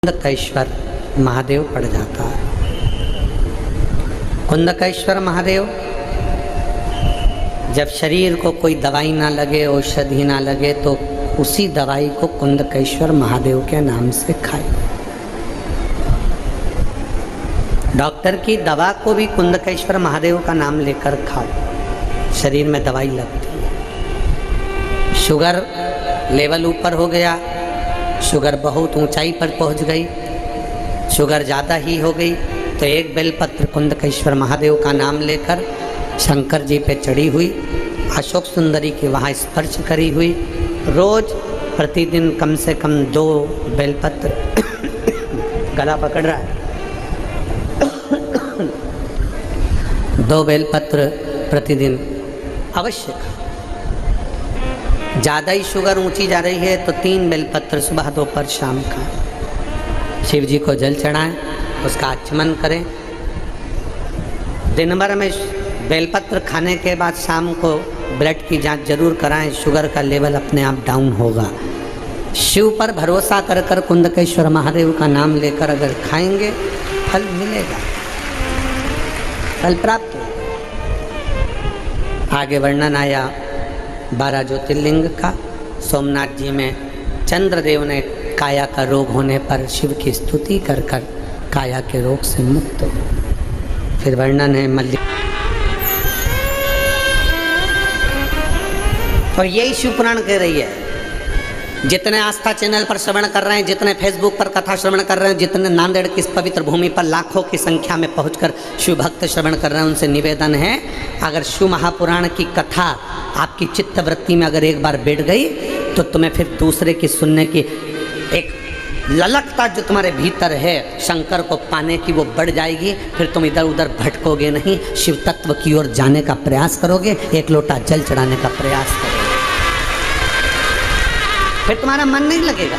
कुंदकेश्वर महादेव पड़ जाता है। कुंदकेश्वर महादेव जब शरीर को कोई दवाई ना लगे, औषधि ना लगे, तो उसी दवाई को कुंदकेश्वर महादेव के नाम से खाए। डॉक्टर की दवा को भी कुंदकेश्वर महादेव का नाम लेकर खाओ, शरीर में दवाई लगती है। शुगर लेवल ऊपर हो गया, शुगर बहुत ऊंचाई पर पहुंच गई, शुगर ज़्यादा ही हो गई, तो एक बेलपत्र कुंदकेश्वर महादेव का नाम लेकर शंकर जी पे चढ़ी हुई, अशोक सुंदरी के वहाँ स्पर्श करी हुई, रोज प्रतिदिन कम से कम 2 बेलपत्र गला पकड़ रहा है 2 बेलपत्र प्रतिदिन अवश्य। ज़्यादा ही शुगर ऊंची जा रही है तो 3 बेलपत्र सुबह दोपहर शाम का। शिव जी को जल चढ़ाएं, उसका आचमन करें। दिन भर में बेलपत्र खाने के बाद शाम को ब्लड की जांच जरूर कराएं, शुगर का लेवल अपने आप डाउन होगा। शिव पर भरोसा कर कर कुंदकेश्वर महादेव का नाम लेकर अगर खाएंगे फल मिलेगा, फल प्राप्त होगा। आगे वर्णन आया 12 ज्योतिर्लिंग का। सोमनाथ जी में चंद्रदेव ने काया का रोग होने पर शिव की स्तुति कर कर काया के रोग से मुक्त हो। फिर वर्णन है मल्लिक, और यही शिव पुराण कह रही है। जितने आस्था चैनल पर श्रवण कर रहे हैं, जितने फेसबुक पर कथा श्रवण कर रहे हैं, जितने नांदेड़ की इस पवित्र भूमि पर लाखों की संख्या में पहुंचकर शिव भक्त श्रवण कर रहे हैं, उनसे निवेदन है, अगर शिव महापुराण की कथा आपकी चित्तवृत्ति में अगर एक बार बैठ गई तो तुम्हें फिर दूसरे की सुनने की एक ललकता जो तुम्हारे भीतर है शंकर को पाने की, वो बढ़ जाएगी। फिर तुम इधर उधर भटकोगे नहीं, शिव तत्व की ओर जाने का प्रयास करोगे, एक लोटा जल चढ़ाने का प्रयास करोगे, फिर तुम्हारा मन नहीं लगेगा,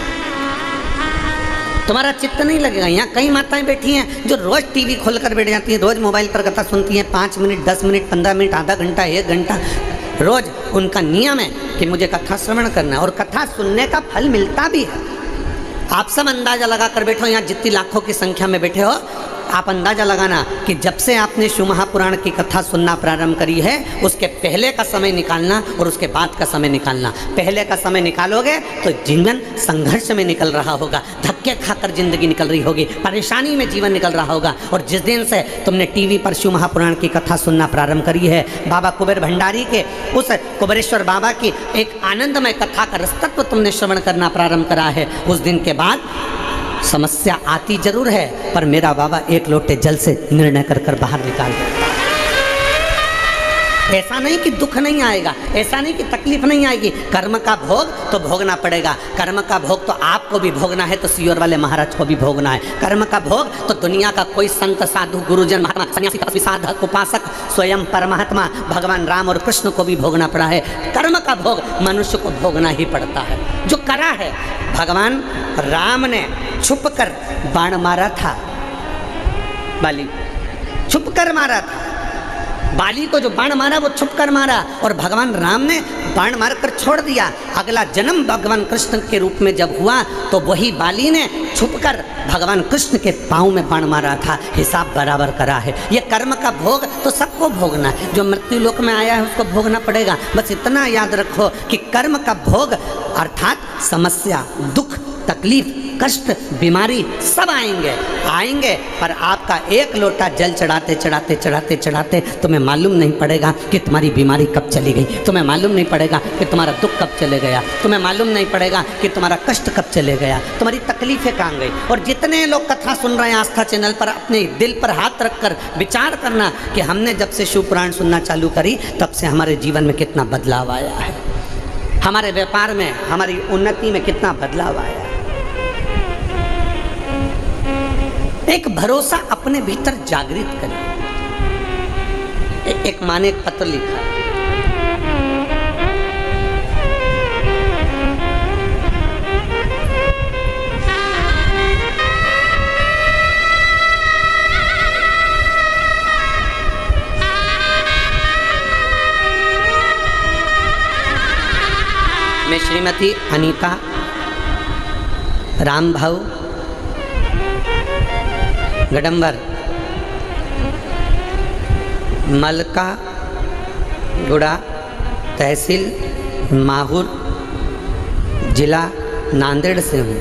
तुम्हारा चित्त नहीं लगेगा। यहाँ कई माताएं बैठी हैं जो रोज टीवी खोलकर बैठ जाती हैं, रोज मोबाइल पर कथा सुनती हैं, 5 मिनट 10 मिनट 15 मिनट आधा घंटा 1 घंटा रोज उनका नियम है कि मुझे कथा श्रवण करना है, और कथा सुनने का फल मिलता भी है। आप सब अंदाजा लगा कर बैठो, यहाँ जितनी लाखों की संख्या में बैठे हो, आप अंदाजा लगाना कि जब से आपने शिव महापुराण की कथा सुनना प्रारंभ करी है, उसके पहले का समय निकालना और उसके बाद का समय निकालना। पहले का समय निकालोगे तो जीवन संघर्ष में निकल रहा होगा, धक्के खाकर जिंदगी निकल रही होगी, परेशानी में जीवन निकल रहा होगा। और जिस दिन से तुमने टीवी पर शिव महापुराण की कथा सुनना प्रारंभ करी है, बाबा कुबेर भंडारी के उस कुबेरेश्वर बाबा की एक आनंदमय कथा का रसतत्व तुमने श्रवण करना प्रारंभ करा है, उस दिन के बाद समस्या आती जरूर है, पर मेरा बाबा एक लोटे जल से निर्णय कर कर बाहर निकाल देता है। ऐसा नहीं कि दुख नहीं आएगा, ऐसा नहीं कि तकलीफ नहीं आएगी। कर्म का भोग तो भोगना पड़ेगा, कर्म का भोग तो आपको भी भोगना है, तो सीहोर वाले महाराज को भी भोगना है। कर्म का भोग तो दुनिया का कोई संत साधु गुरुजन महात्मा सन्यासी तपस्वी साधक उपासक स्वयं परमात्मा भगवान राम और कृष्ण को भी भोगना पड़ा है। कर्म का भोग मनुष्य को भोगना ही पड़ता है। जो करा है, भगवान राम ने छुप कर बाण मारा था, बाली छुप कर मारा था। बाली को जो बाण मारा वो छुप कर मारा, और भगवान राम ने बाण मारकर छोड़ दिया। अगला जन्म भगवान कृष्ण के रूप में जब हुआ तो वही बाली ने छुपकर भगवान कृष्ण के पाँव में बाण मारा था। हिसाब बराबर करा है। ये कर्म का भोग तो सबको भोगना है, जो मृत्यु लोक में आया है उसको भोगना पड़ेगा। बस इतना याद रखो कि कर्म का भोग अर्थात समस्या, दुख, तकलीफ, कष्ट, बीमारी सब आएंगे, पर आपका एक लोटा जल चढ़ाते चढ़ाते चढ़ाते चढ़ाते तुम्हें मालूम नहीं पड़ेगा कि तुम्हारी बीमारी कब चली गई, तुम्हें मालूम नहीं पड़ेगा कि तुम्हारा दुख कब चले गया, तुम्हें मालूम नहीं पड़ेगा कि तुम्हारा कष्ट कब चले गया, तुम्हारी तकलीफें कहाँ गई। और जितने लोग कथा सुन रहे हैं आस्था चैनल पर, अपने दिल पर हाथ रखकर विचार करना कि हमने जब से शिव पुराण सुनना चालू करी तब से हमारे जीवन में कितना बदलाव आया है, हमारे व्यापार में, हमारी उन्नति में कितना बदलाव आया है। एक भरोसा अपने भीतर जागृत करें। एक माँ ने एक पत्र लिखा, मैं श्रीमती अनीता राम भाऊ गडम्बर, मलका गुड़ा, तहसील माहौर, जिला नांदेड़ से हूँ।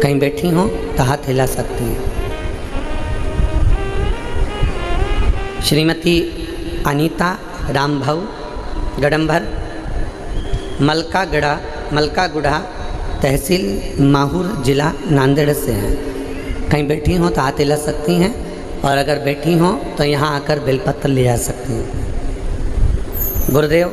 कहीं बैठी हो तो हाथ हिला सकती हैं। श्रीमती अनीता रामभाऊ, गडम्बर, मलका गुड़ा, तहसील माहौर, जिला नांदेड़ से हैं। कहीं बैठी हो तो हाथ हिला सकती हैं, और अगर बैठी हो तो यहाँ आकर बेलपत्र ले जा सकती हैं। गुरुदेव,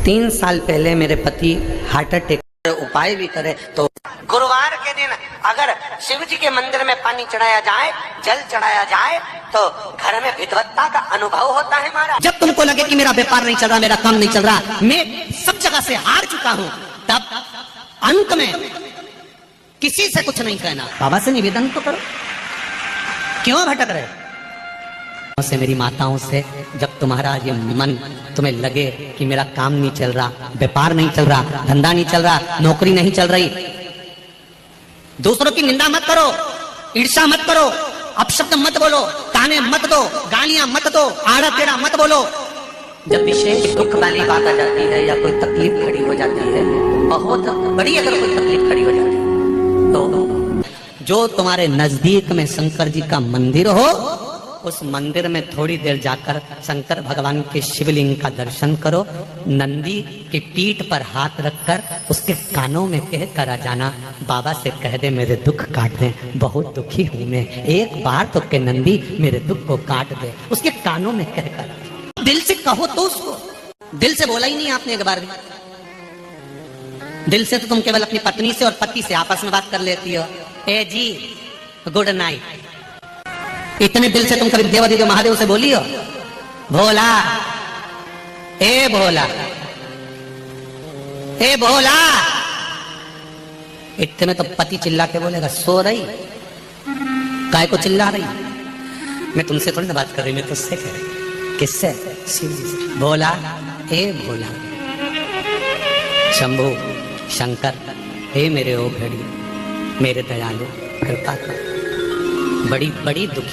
3 साल पहले मेरे पति हार्ट अटैक, उपाय भी करे तो गुरुवार के दिन अगर शिव जी के मंदिर में पानी चढ़ाया जाए, जल चढ़ाया जाए, तो घर में विद्वत्ता का अनुभव होता है महाराज। जब तुमको लगे कि मेरा व्यापार नहीं चल रहा, मेरा काम नहीं चल रहा, मैं सब जगह से हार चुका हूँ, तब अंत में किसी से कुछ नहीं कहना, बाबा से निवेदन तो करो। क्यों भटक रहे से, मेरी माताओं से, जब तुम्हारा ये मन तुम्हें लगे कि मेरा काम नहीं चल रहा, व्यापार नहीं चल रहा, धंधा नहीं चल रहा, नौकरी नहीं चल रही, दूसरों की निंदा मत करो, ईर्ष्या मत करो, अपशब्द मत बोलो, ताने मत दो, गालियां मत दो, आड़ा टेढ़ा मत बोलो। जब विशेष दुख वाली बात आ जाती है या कोई तकलीफ खड़ी हो जाती है, बहुत बड़ी अगर कोई तकलीफ खड़ी हो जाती है, तो जो तुम्हारे नजदीक में शंकर जी का मंदिर हो, उस मंदिर में थोड़ी देर जाकर शंकर भगवान के शिवलिंग का दर्शन करो। नंदी की पीठ पर हाथ रखकर उसके कानों में कह कर आ जाना, बाबा से कह दे मेरे दुख काट दे, बहुत दुखी हूं मैं, एक बार तो के नंदी मेरे दुख को काट दे। उसके कानों में कहकर दिल से कहो तो उसको, दिल से बोला ही नहीं आपने एक बार भी। दिल से तो तुम केवल अपनी पत्नी से और पति से आपस में बात कर लेती हो, ए जी गुड नाइट, इतने दिल से तुम कभी देवादिदेव महादेव से बोली हो? भोला, ए भोला, ए भोला, इतने तो पति चिल्ला के बोलेगा, सो रही काय को चिल्ला रही? मैं तुमसे थोड़ी ना बात कर रही, मैं तुझसे कह रही। किससे? शिव जी से। भोला, ए भोला, शंभू, शंकर, हे मेरे ओ घड़ी, मेरे दयालु, कृपा कर, बड़ी बड़ी दुखी